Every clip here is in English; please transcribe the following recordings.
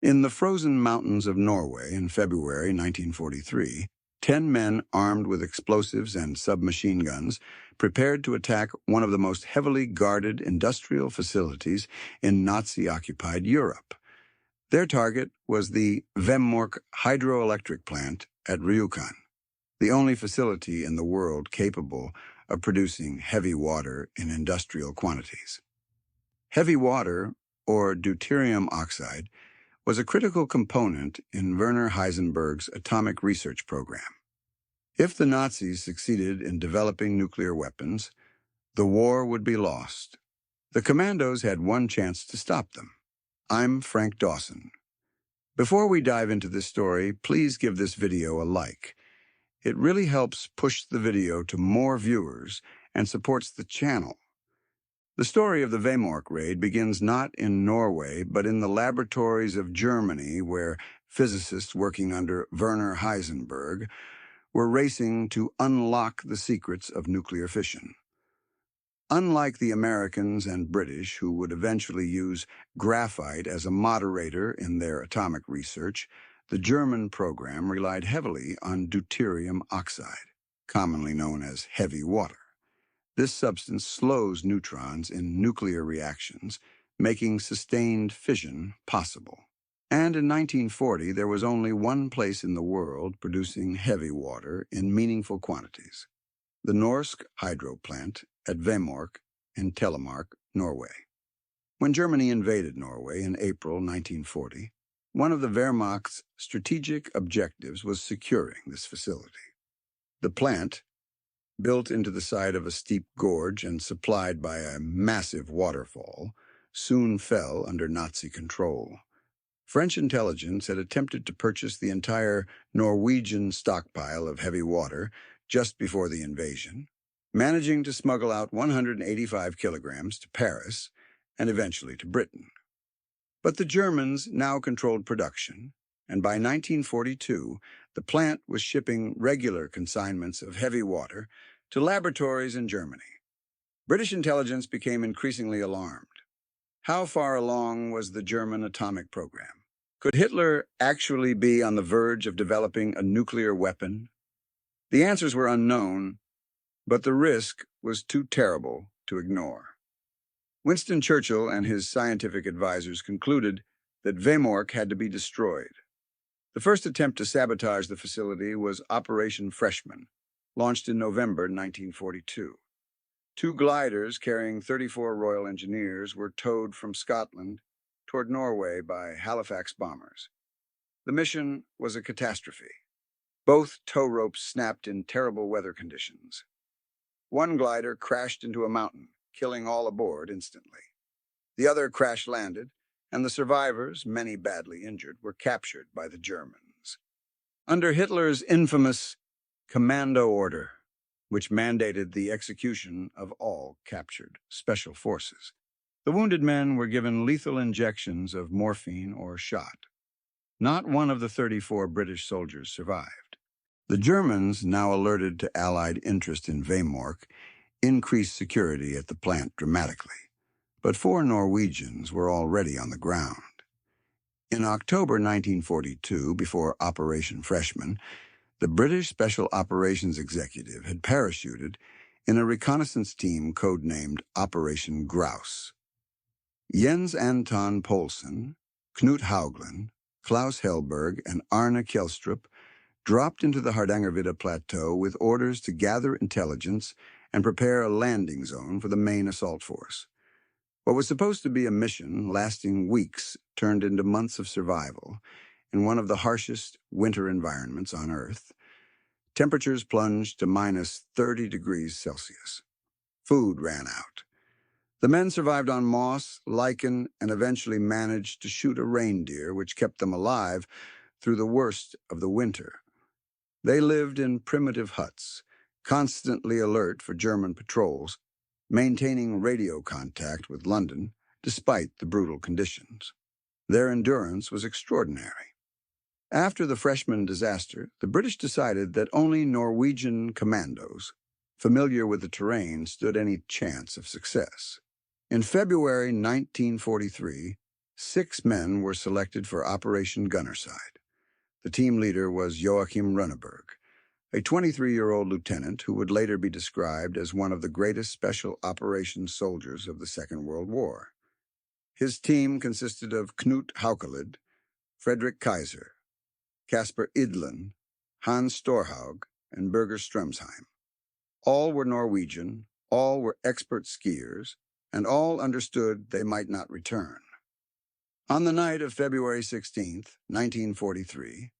In the frozen mountains of Norway in February 1943, 10 men armed with explosives and submachine guns prepared to attack one of the most heavily guarded industrial facilities in Nazi-occupied Europe. Their target was the Vemork hydroelectric plant at Rjukan, the only facility in the world capable of producing heavy water in industrial quantities. Heavy water, or deuterium oxide, was a critical component in Werner Heisenberg's atomic research program. If the Nazis succeeded in developing nuclear weapons, the war would be lost. The Commandos had one chance to stop them. I'm Frank Dawson. Before we dive into this story, please give this video a like. It really helps push the video to more viewers and supports the channel. The story of the Vemork raid begins not in Norway, but in the laboratories of Germany, where physicists working under Werner Heisenberg were racing to unlock the secrets of nuclear fission. Unlike the Americans and British, who would eventually use graphite as a moderator in their atomic research, the German program relied heavily on deuterium oxide, commonly known as heavy water. This substance slows neutrons in nuclear reactions, making sustained fission possible. And in 1940, there was only one place in the world producing heavy water in meaningful quantities: the Norsk hydro plant at Vemork in Telemark, Norway. When Germany invaded Norway in April 1940, one of the Wehrmacht's strategic objectives was securing this facility. The plant, built into the side of a steep gorge and supplied by a massive waterfall, soon fell under Nazi control. French intelligence had attempted to purchase the entire Norwegian stockpile of heavy water just before the invasion, managing to smuggle out 185 kilograms to Paris and eventually to Britain. But the Germans now controlled production, and by 1942, the plant was shipping regular consignments of heavy water to laboratories in Germany. British intelligence became increasingly alarmed. How far along was the German atomic program? Could Hitler actually be on the verge of developing a nuclear weapon? The answers were unknown, but the risk was too terrible to ignore. Winston Churchill and his scientific advisors concluded that Vemork had to be destroyed. The first attempt to sabotage the facility was Operation Freshman, launched in November 1942. 2 gliders carrying 34 Royal Engineers were towed from Scotland toward Norway by Halifax bombers. The mission was a catastrophe. Both tow ropes snapped in terrible weather conditions. One glider crashed into a mountain, killing all aboard instantly. The other crash-landed, and the survivors, many badly injured, were captured by the Germans. Under Hitler's infamous Commando Order, which mandated the execution of all captured special forces, the wounded men were given lethal injections of morphine or shot. Not one of the 34 British soldiers survived. The Germans, now alerted to Allied interest in Vemork, increased security at the plant dramatically. But 4 Norwegians were already on the ground. In October 1942, before Operation Freshman, the British Special Operations Executive had parachuted in a reconnaissance team codenamed Operation Grouse. Jens Anton Poulsen, Knut Haugland, Klaus Hellberg, and Arne Kjelstrup dropped into the Hardangervidda Plateau with orders to gather intelligence and prepare a landing zone for the main assault force. What was supposed to be a mission lasting weeks turned into months of survival in one of the harshest winter environments on Earth. Temperatures plunged to minus 30 degrees Celsius. Food ran out. The men survived on moss, lichen, and eventually managed to shoot a reindeer, which kept them alive through the worst of the winter. They lived in primitive huts, constantly alert for German patrols, maintaining radio contact with London despite the brutal conditions. Their endurance was extraordinary. After the Freshman disaster, the British decided that only Norwegian commandos, familiar with the terrain, stood any chance of success. In February 1943, 6 men were selected for Operation Gunnerside. The team leader was Joachim Runneberg, a 23-year-old lieutenant who would later be described as one of the greatest special operations soldiers of the Second World War. His team consisted of Knut Haukelid, Frederick Kaiser, Kasper Idlen, Hans Storhaug, and Birger Strömsheim. All were Norwegian, all were expert skiers, and all understood they might not return. On the night of February 16, 1943,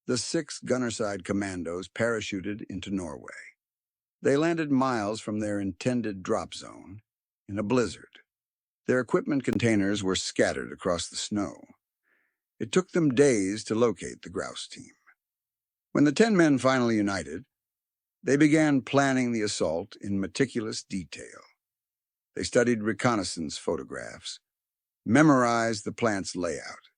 the 6th Gunnerside Commandos parachuted into Norway. They landed miles from their intended drop zone in a blizzard. Their equipment containers were scattered across the snow. It took them days to locate the grouse team. When the 10 men finally united, they began planning the assault in meticulous detail. They studied reconnaissance photographs, memorized the plant's layout,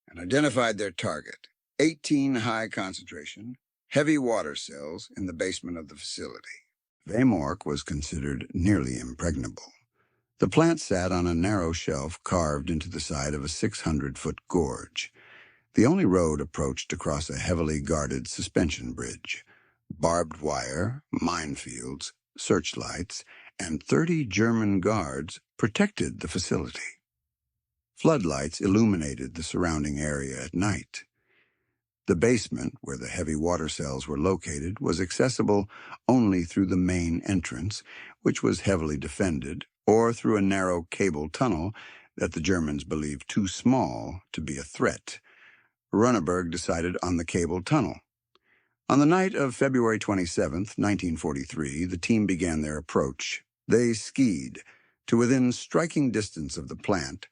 and identified their target, 18 high-concentration, heavy water cells in the basement of the facility. Vemork was considered nearly impregnable. The plant sat on a narrow shelf carved into the side of a 600-foot gorge. The only road approached across a heavily guarded suspension bridge. Barbed wire, minefields, searchlights, and 30 German guards protected the facility. Floodlights illuminated the surrounding area at night. The basement, where the heavy water cells were located, was accessible only through the main entrance, which was heavily defended, or through a narrow cable tunnel that the Germans believed too small to be a threat. Runneberg decided on the cable tunnel. On the night of February 27, 1943, the team began their approach. They skied to within striking distance of the plant,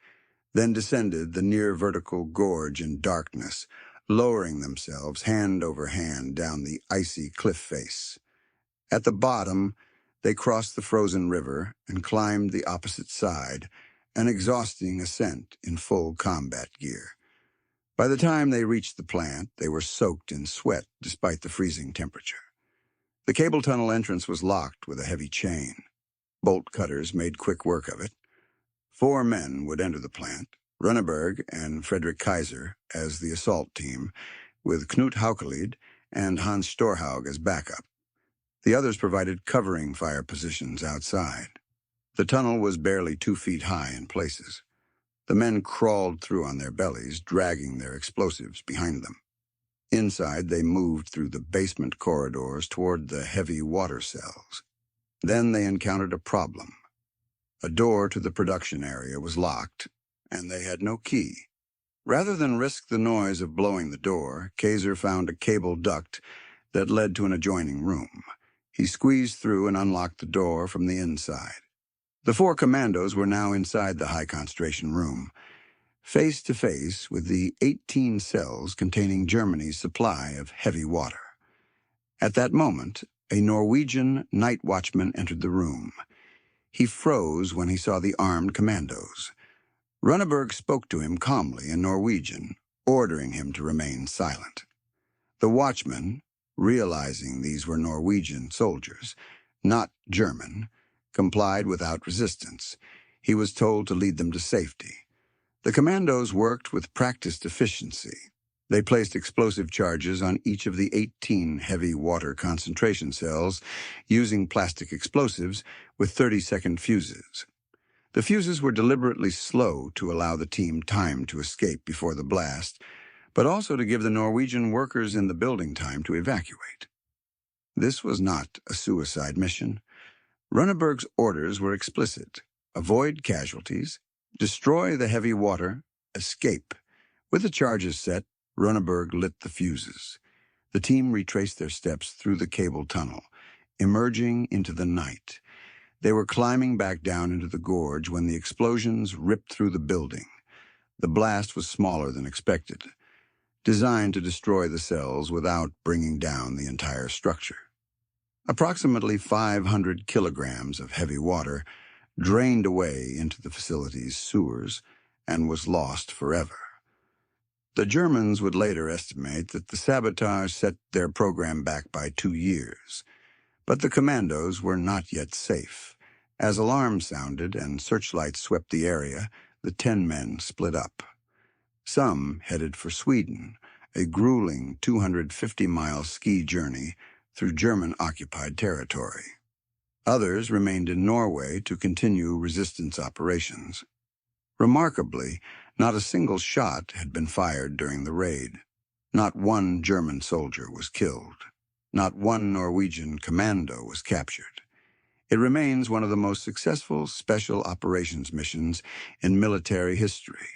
then descended the near-vertical gorge in darkness, lowering themselves hand over hand down the icy cliff face. At the bottom, they crossed the frozen river and climbed the opposite side, an exhausting ascent in full combat gear. By the time they reached the plant, they were soaked in sweat despite the freezing temperature. The cable tunnel entrance was locked with a heavy chain. Bolt cutters made quick work of it. 4 men would enter the plant, Runneberg and Frederick Kaiser as the assault team, with Knut Haukelid and Hans Storhaug as backup. The others provided covering fire positions outside. The tunnel was barely 2 feet high in places. The men crawled through on their bellies, dragging their explosives behind them. Inside, they moved through the basement corridors toward the heavy water cells. Then they encountered a problem. A door to the production area was locked, and they had no key. Rather than risk the noise of blowing the door, Kaiser found a cable duct that led to an adjoining room. He squeezed through and unlocked the door from the inside. The 4 commandos were now inside the high-concentration room, face to face with the 18 cells containing Germany's supply of heavy water. At that moment, a Norwegian night watchman entered the room. He froze when he saw the armed commandos. Runneberg spoke to him calmly in Norwegian, ordering him to remain silent. The watchman, realizing these were Norwegian soldiers, not German, complied without resistance. He was told to lead them to safety. The commandos worked with practiced efficiency. They placed explosive charges on each of the 18 heavy water concentration cells using plastic explosives with 30-second fuses. The fuses were deliberately slow to allow the team time to escape before the blast, but also to give the Norwegian workers in the building time to evacuate. This was not a suicide mission. Runneberg's orders were explicit: avoid casualties, destroy the heavy water, escape. With the charges set, Runneberg lit the fuses. The team retraced their steps through the cable tunnel, emerging into the night. They were climbing back down into the gorge when the explosions ripped through the building. The blast was smaller than expected, designed to destroy the cells without bringing down the entire structure. Approximately 500 kilograms of heavy water drained away into the facility's sewers and was lost forever. The Germans would later estimate that the sabotage set their program back by 2 years. But the commandos were not yet safe. As alarms sounded and searchlights swept the area, the 10 men split up. Some headed for Sweden, a grueling 250-mile ski journey through German-occupied territory. Others remained in Norway to continue resistance operations. Remarkably, not a single shot had been fired during the raid. Not one German soldier was killed. Not one Norwegian commando was captured. It remains one of the most successful special operations missions in military history.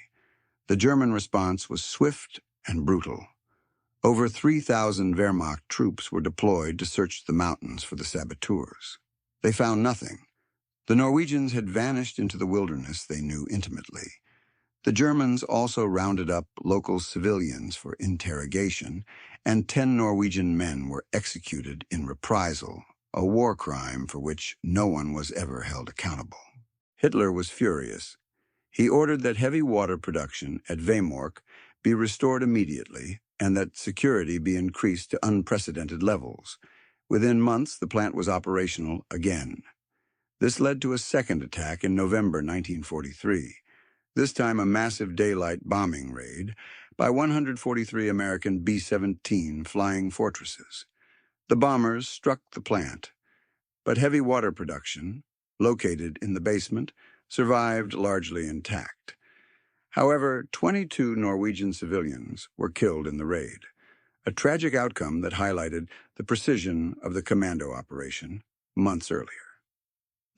The German response was swift and brutal. Over 3,000 Wehrmacht troops were deployed to search the mountains for the saboteurs. They found nothing. The Norwegians had vanished into the wilderness they knew intimately. The Germans also rounded up local civilians for interrogation, and 10 Norwegian men were executed in reprisal, a war crime for which no one was ever held accountable. Hitler was furious. He ordered that heavy water production at Vemork be restored immediately and that security be increased to unprecedented levels. Within months, the plant was operational again. This led to a second attack in November 1943, this time a massive daylight bombing raid by 143 American B-17 Flying Fortresses. The bombers struck the plant, but heavy water production, located in the basement, survived largely intact. However, 22 Norwegian civilians were killed in the raid, a tragic outcome that highlighted the precision of the commando operation months earlier.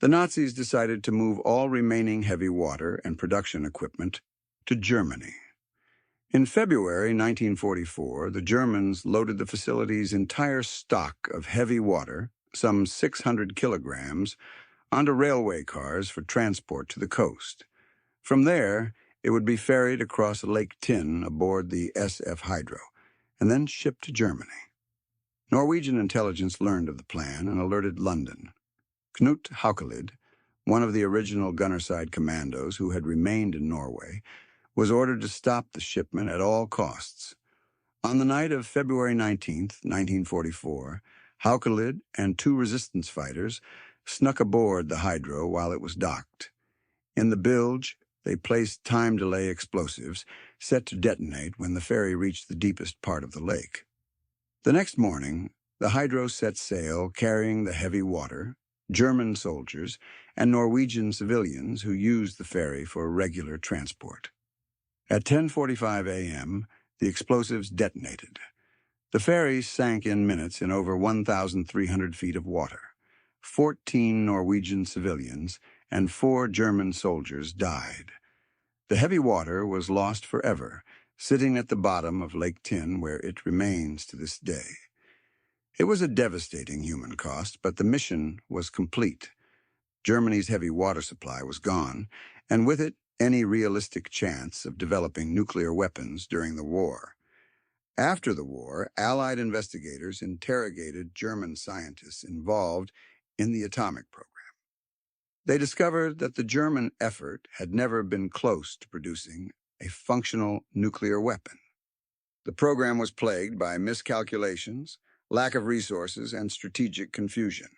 The Nazis decided to move all remaining heavy water and production equipment to Germany. In February 1944, the Germans loaded the facility's entire stock of heavy water, some 600 kilograms, onto railway cars for transport to the coast. From there, it would be ferried across Lake Tinn aboard the SF Hydro, and then shipped to Germany. Norwegian intelligence learned of the plan and alerted London. Knut Haukelid, one of the original Gunnerside Commandos who had remained in Norway, was ordered to stop the shipment at all costs. On the night of February 19, 1944, Haukelid and 2 resistance fighters snuck aboard the Hydro while it was docked. In the bilge, they placed time delay explosives set to detonate when the ferry reached the deepest part of the lake. The next morning, the Hydro set sail carrying the heavy water, German soldiers, and Norwegian civilians who used the ferry for regular transport. At 10:45 a.m., the explosives detonated. The ferry sank in minutes in over 1,300 feet of water. 14 Norwegian civilians and 4 German soldiers died. The heavy water was lost forever, sitting at the bottom of Lake Tinn where it remains to this day. It was a devastating human cost, but the mission was complete. Germany's heavy water supply was gone, and with it, any realistic chance of developing nuclear weapons during the war. After the war, Allied investigators interrogated German scientists involved in the atomic program. They discovered that the German effort had never been close to producing a functional nuclear weapon. The program was plagued by miscalculations, lack of resources, and strategic confusion.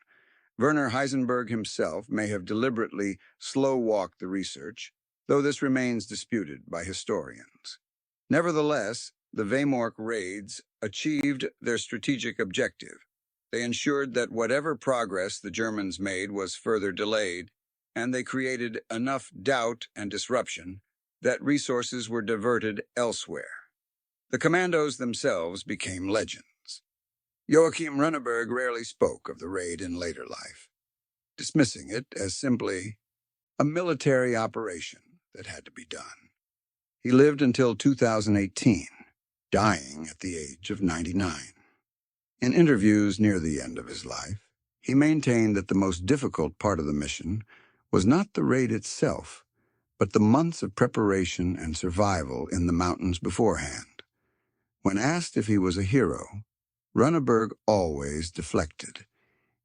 Werner Heisenberg himself may have deliberately slow-walked the research, though this remains disputed by historians. Nevertheless, the Vemork raids achieved their strategic objective. They ensured that whatever progress the Germans made was further delayed, and they created enough doubt and disruption that resources were diverted elsewhere. The Commandos themselves became legends. Joachim Runneberg rarely spoke of the raid in later life, dismissing it as simply a military operation that had to be done. He lived until 2018, dying at the age of 99. In interviews near the end of his life, he maintained that the most difficult part of the mission was not the raid itself, but the months of preparation and survival in the mountains beforehand. When asked if he was a hero, Runneberg always deflected,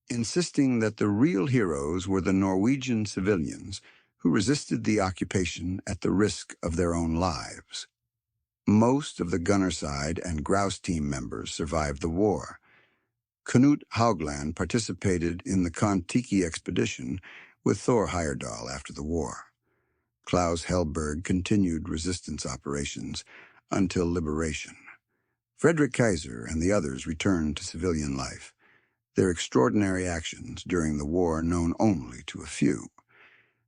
insisting that the real heroes were the Norwegian civilians who resisted the occupation at the risk of their own lives. Most of the Gunnerside and Grouse team members survived the war. Knut Haugland participated in the Kon-Tiki expedition with Thor Heyerdahl after the war. Klaus Hellberg continued resistance operations until liberation. Frederick Kaiser and the others returned to civilian life, their extraordinary actions during the war known only to a few.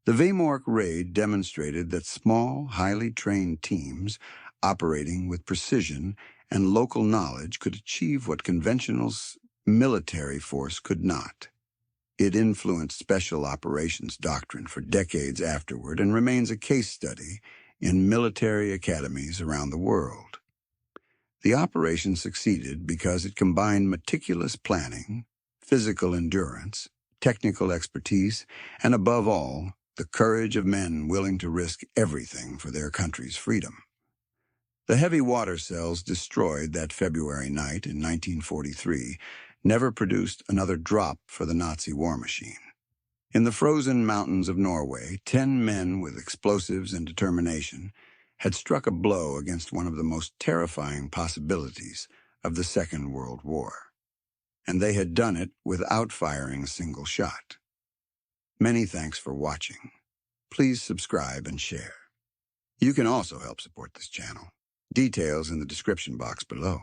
The Vemork raid demonstrated that small, highly trained teams operating with precision and local knowledge could achieve what conventional military force could not. It influenced special operations doctrine for decades afterward and remains a case study in military academies around the world. The operation succeeded because it combined meticulous planning, physical endurance, technical expertise, and above all, the courage of men willing to risk everything for their country's freedom. The heavy water cells destroyed that February night in 1943 never produced another drop for the Nazi war machine. In the frozen mountains of Norway, 10 men with explosives and determination had struck a blow against one of the most terrifying possibilities of the Second World War. And they had done it without firing a single shot. Many thanks for watching. Please subscribe and share. You can also help support this channel. Details in the description box below.